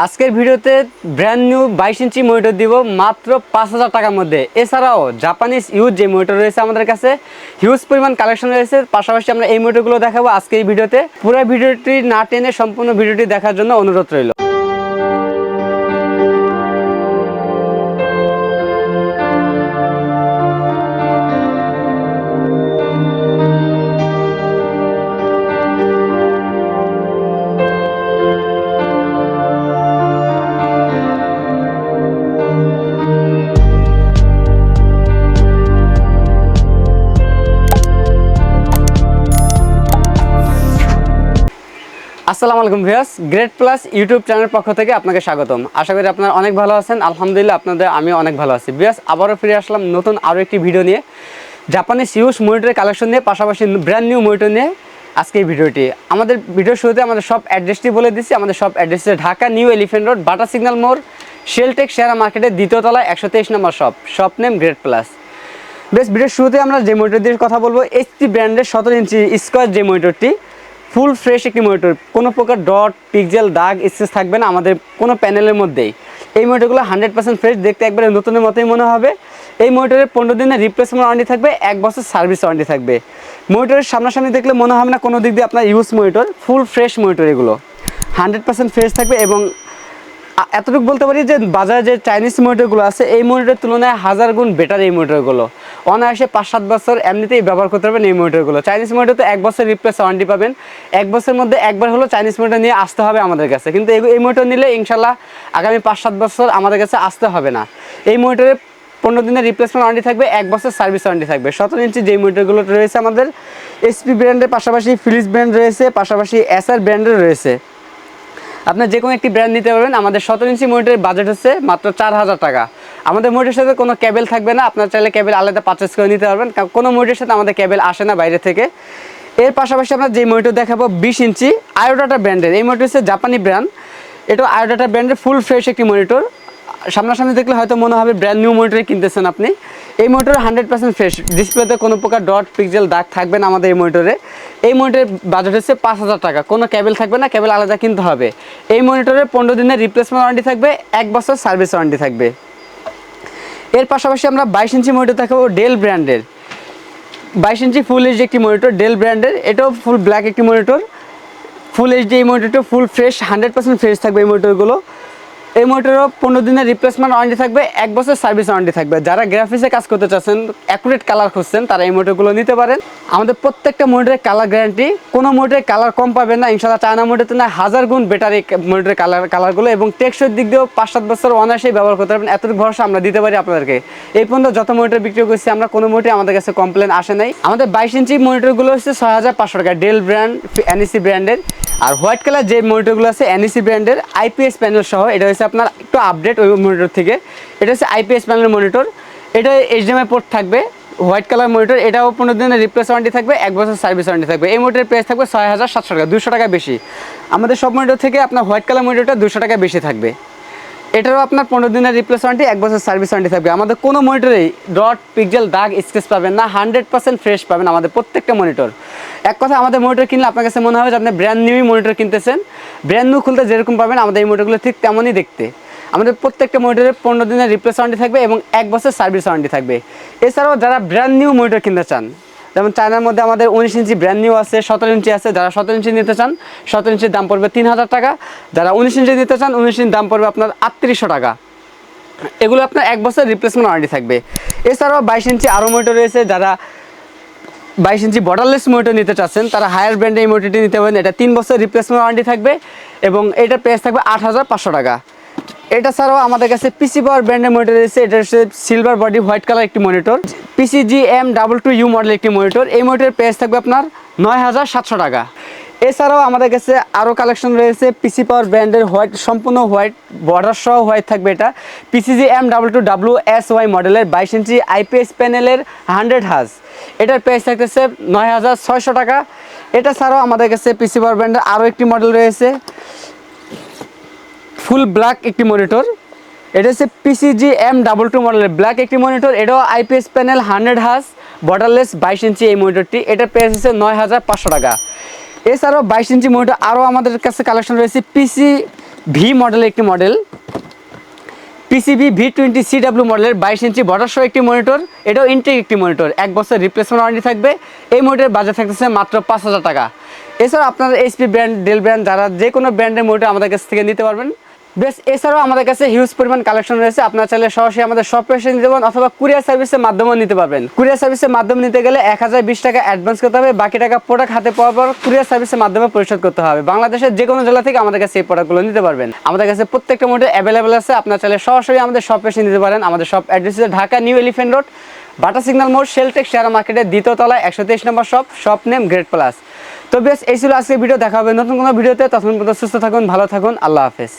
আজকের ভিডিওতে brand new 22 inch monitor দিব মাত্র 5000 টাকার মধ্যে। এছাড়াও জাপানিজ ইউজ যে মনিটর রয়েছে আমাদের কাছে হিউজ পরিমাণ কালেকশন রয়েছে। পাশাপাশি আমরা এই মনিটরগুলো দেখাবো আজকের এই ভিডিওতে। পুরো ভিডিওটি না টেনে সম্পূর্ণ ভিডিওটি দেখার জন্য অনুরোধ রইল। আসসালামু আলাইকুম ভিউয়ার্স, গ্রেট প্লাস ইউটিউব চ্যানেলের পক্ষ থেকে আপনাকে স্বাগতম। আশা করি আপনারা অনেক ভালো আছেন। আলহামদুলিল্লাহ আমি অনেক ভালো আছি। ভিউয়ার্স, আবারও ফিরে আসলাম নতুন আরও একটি ভিডিও নিয়ে, জাপানিজ ইউজ মনিটরের কালেকশন নিয়ে, পাশাপাশি ব্র্যান্ড নিউ মনিটর নিয়ে আজকে এই ভিডিওটি। আমাদের ভিডিওর শুরুতে আমাদের সব অ্যাড্রেসটি বলে দিচ্ছি। আমাদের সব অ্যাড্রেস হচ্ছে ঢাকা নিউ এলিফ্যান্ট রোড, বাটা সিগন্যাল মোড়, শেলটেক শেয়ার মার্কেটের দ্বিতীয় তলায় 123 নম্বর শপ নেম গ্রেট প্লাস। বেশ, ভিডিওর শুরুতে আমরা যে মনিটর দিয়ে কথা বলবো, এইচপি ব্র্যান্ডের 17 ইঞ্চি স্কোয়ার যে মনিটরটি, ফুল ফ্রেশ একটি মনিটর, কোনো প্রকার ডট পিক্সেল দাগ স্কেচ থাকবে না আমাদের কোনো প্যানেলের মধ্যেই। এই মনিটরগুলো 100% ফ্রেশ, দেখতে একবারে নতুনের মতোই মনে হবে। এই মনিটরের 15 দিনের রিপ্লেসমেন্ট ওয়ারেন্টি থাকবে, 1 বছর সার্ভিস ওয়ারেন্টি থাকবে। মনিটরের সামনাসামনি দেখলে মনে হবে না কোনো দিক দিয়ে আপনার use monitor, full fresh monitor, এগুলো 100% ফ্রেশ থাকবে। এবং এতটুকু বলতে পারি যে বাজারে যে চাইনিজ মনিটরগুলো আছে এই মনিটরের তুলনায় 1000 গুণ বেটার এই মনিটরগুলো। অনায়াসে 5-7 বছর এমনিতেই ব্যবহার করতে পারবেন এই মনিটরগুলো। চাইনিজ মনিটর তো 1 বছর রিপ্লেস ওয়ারেন্টি পাবেন, 1 বছরের মধ্যে একবার হলো চাইনিজ মনিটর নিয়ে আসতে হবে আমাদের কাছে। কিন্তু এই মনিটর নিলে ইনশাল্লাহ আগামী 5-7 বছর আমাদের কাছে আসতে হবে না। এই মনিটরে 15 দিনের রিপ্লেসমেন্ট ওয়ারেন্টি থাকবে, 1 বছর সার্ভিস ওয়ারেন্টি থাকবে। 17 ইঞ্চি যেই মনিটরগুলো রয়েছে আমাদের এইচপি ব্র্যান্ডের পাশাপাশি ফিলিপস ব্র্যান্ড রয়েছে, পাশাপাশি এসআর ব্র্যান্ডের রয়েছে। আপনার যে কোনো একটি ব্র্যান্ড নিতে পারবেন। আমাদের 17 ইঞ্চি মনিটরের বাজেট হচ্ছে মাত্র 4000 টাকা। আমাদের মনিটরের সাথে কোনো কেবল থাকবে না, আপনার চাইলে কেবল আলাদা পারচেস করে নিতে পারবেন। কোনো মনিটরের সাথে আমাদের কেবল আসে না বাইরে থেকে। এর পাশাপাশি আমরা যে মনিটর দেখাবো 20 ইঞ্চি আয়োডাটা ব্র্যান্ডের, এই মনিটর হচ্ছে জাপানি ব্র্যান্ড। এটা আয়োডাটা ব্র্যান্ডের ফুল ফ্রেশ একটি মনিটর। সামনাসামনি দেখলে হয়তো মনে হবে ব্র্যান্ড নিউ মনিটরে কিনতেছেন আপনি। এই মনিটর 100% ফ্রেশ, ডিসপ্লেতে কোনো প্রকার ডট পিক্সেল দাগ থাকবে না আমাদের এই মনিটরে। এই মনিটরের বাজেট হচ্ছে 5000 টাকা, কোনো কেবল থাকবে না, কেবল আলাদা কিনতে হবে। এই মনিটরে 15 দিনের রিপ্লেসমেন্ট ওয়ারেন্টি থাকবে, 1 বছর সার্ভিস ওয়ারেন্টি থাকবে। এর পাশাপাশি আমরা 22 ইঞ্চি মনিটর দেখাবো ডেল ব্র্যান্ডের। 22 ইঞ্চি ফুল এইচডি একটি মনিটর ডেল ব্র্যান্ডের, এটাও ফুল ব্ল্যাক একটি মনিটর, ফুল এইচডি। এই মনিটরটা ফুল ফ্রেশ, 100% ফ্রেশ থাকবে এই মনিটরগুলো। এই মনিটরও 15 দিনের রিপ্লেসমেন্ট ওয়ারেন্টি থাকবে, 1 বছর সার্ভিস ওয়ারেন্টি থাকবে। যারা গ্রাফিক্সে কাজ করতে চাচ্ছেন, অ্যাকুরেট কালার খুঁজছেন, তারা এই মনিটরগুলো নিতে পারেন। আমাদের প্রত্যেকটা মনিটরের কালার গ্যারান্টি, কোনো মনিটরের কালার কম পাবেন না ইনশাআল্লাহ। চায়না মনিটরের তুলনায় 1000 গুণ বেটার এই মনিটরের কালারগুলো, এবং টেকসইয়ের দিক দিয়েও 5-7 বছর অনায়াসেই ব্যবহার করতে পারবেন। এতটুকু ভরসা আমরা দিতে পারি আপনাদেরকে। এই পর্যন্ত যত মনিটর বিক্রি করছি আমরা, কোনো মনিটরে আমাদের কাছে কমপ্লেন আসে নাই। আমাদের 22 ইঞ্চি মনিটরগুলো হচ্ছে 6500 টাকা, ডেল ব্র্যান্ড এনইসি ব্র্যান্ডের। আর হোয়াইট কালার যে মনিটরগুলো আছে এনইসি ব্র্যান্ডের, আইপিএস প্যানেল সহ, এটা হচ্ছে আপনার একটু আপডেট ওই মনিটর থেকে। এটা হচ্ছে আইপিএস প্যানেল মনিটর, এটা এইচডিএমআই পোর্ট থাকবে, হোয়াইট কালার মনিটর। এটাও 15 দিনের রিপ্লেস ওয়ারেন্টি থাকবে, 1 বছর সার্ভিস ওয়ারেন্টি থাকবে। এই মনিটরের প্রাইস থাকবে 6700 টাকা, 200 টাকা বেশি। আমাদের সব মনিটর থেকে আপনার হোয়াইট কালার মনিটরটা 200 টাকা বেশি থাকবে। এটারও আপনার 15 দিনের রিপ্লেস ওয়ারেন্টি, 1 বছর সার্ভিস ওয়ারেন্টি থাকবে। আমাদের কোনো মনিটরেই ডট পিক্সেল দাগ স্কেচ পাবেন না, 100% ফ্রেশ পাবেন আমাদের প্রত্যেকটা মনিটর। এক কথা, আমাদের মনিটর কিনলে আপনার কাছে মনে হবে যে আপনি ব্র্যান্ড নিউই মনিটর কিনতেছেন। ব্র্যান্ড নিউ খুলতে যেরকম পাবেন আমাদের এই মনিটরগুলো ঠিক তেমনই দেখতে। আমাদের প্রত্যেকটা মনিটরে 15 দিনের রিপ্লেস ওয়ারেন্টি থাকবে এবং 1 বছর সার্ভিস ওয়ারেন্টি থাকবে। এছাড়াও যারা ব্র্যান্ড নিউ মনিটর কিনতে চান, যেমন চায়নার মধ্যে আমাদের 19 ইঞ্চি ব্র্যান্ড নিউ আছে, 17 ইঞ্চি আছে। যারা 17 ইঞ্চি নিতে চান, 17 ইঞ্চির দাম পড়বে 3000 টাকা। যারা 19 ইঞ্চি নিতে চান, 19 ইঞ্চির দাম পড়বে আপনার 3800 টাকা। এগুলো আপনার 1 বছর রিপ্লেসমেন্ট ওয়ারেন্টি থাকবে। এছাড়াও 22 ইঞ্চি আরও মনিটর রয়েছে। যারা 22 ইঞ্চি বর্ডারলেস মনিটর নিতে চাচ্ছেন, তারা হায়ার ব্র্যান্ডের এই মনিটরটি নিতে পারেন। এটা 3 বছর রিপ্লেসমেন্ট ওয়ারেন্টি থাকবে এবং এটার প্রাইস থাকবে 8500 টাকা। এটা ছাড়াও আমাদের কাছে পিসি পাওয়ার ব্র্যান্ডের মনিটর রয়েছে। এটা হচ্ছে সিলভার বডি হোয়াইট কালার একটি মনিটর, PCGM22U মডেল একটি মনিটর। এই মনিটরের প্রাইস থাকবে আপনার 9700 টাকা। এছাড়াও আমাদের কাছে আরও কালেকশন রয়েছে পিসি পাওয়ার ব্র্যান্ডের হোয়াইট, সম্পূর্ণ হোয়াইট বর্ডার সহ হোয়াইট থাকবে। এটা PCGM22WSY মডেলের 22 ইঞ্চি আইপিএস প্যানেলের 100 হাজ। এটার প্রাইস থাকতেছে 9600 টাকা। এটা ছাড়াও আমাদের কাছে পিসি পাওয়ার ব্র্যান্ডের আরও একটি মডেল রয়েছে, ফুল ব্ল্যাক একটি মনিটর। এটা হচ্ছে PCGM22 মডেলের ব্ল্যাক একটি মনিটর। এটাও আইপিএস প্যানেল 100 হাজ, বর্ডারলেস 22 ইঞ্চি এই মনিটরটি। এটার প্রাইস হচ্ছে 9500 টাকা। এছাড়াও 22 ইঞ্চি মনিটর আরও আমাদের কাছে কালেকশন রয়েছে ভি মডেলের একটি মডেল, পিসিবি V20CW মডেলের 22 ইঞ্চি বর্ডার সহ একটি মনিটর। এটাও ইনটেক একটি মনিটর, 1 বছর রিপ্লেসমেন্ট ওয়ারেন্টি থাকবে। এই মনিটরের বাজেট থাকতেছে মাত্র 5,000 টাকা। এছাড়াও আপনারা এইচপি ব্র্যান্ড, ডেল ব্র্যান্ড, যারা যে কোনো ব্র্যান্ডের মনিটর আমাদের কাছ থেকে নিতে পারবেন। বেশ, এছাড়াও আমাদের কাছে হিউজ পরিমাণ কালেকশন রয়েছে। আপনারা চাইলে সরাসরি আমাদের শপে এসে নিতে পারেন অথবা কুরিয়ার সার্ভিসের মাধ্যমেও নিতে পারবেন। কুরিয়ার সার্ভিসের মাধ্যমে নিতে গেলে 1020 টাকা অ্যাডভান্স করতে হবে, বাকি টাকা প্রোডাক্ট হাতে পাওয়ার পর কুরিয়ার সার্ভিসের মাধ্যমে পরিশোধ করতে হবে। বাংলাদেশের যে কোনো জেলা থেকে আমাদের কাছে এই প্রোডাক্টগুলো নিতে পারবেন। আমাদের কাছে প্রত্যেকটা মডেল অ্যাভেলেবেল আছে। আপনারা চাইলে সরাসরি আমাদের শপে এসে নিতে পারেন। আমাদের শপ অ্যাড্রেস হচ্ছে ঢাকা নিউ এলিফ্যান্ট রোড, বাটা সিগন্যাল মোড়, শেলটেক শেয়ার মার্কেটের দ্বিতীয় তলায় 123 নম্বর শপ নেম গ্রেড প্লাস। তো বেশ, এই ছিল আজকের ভিডিও। দেখা হবে নতুন কোনো ভিডিওতে। তখন পর্যন্ত সুস্থ থাকুন, ভালো থাকুন, আল্লাহ হাফেজ।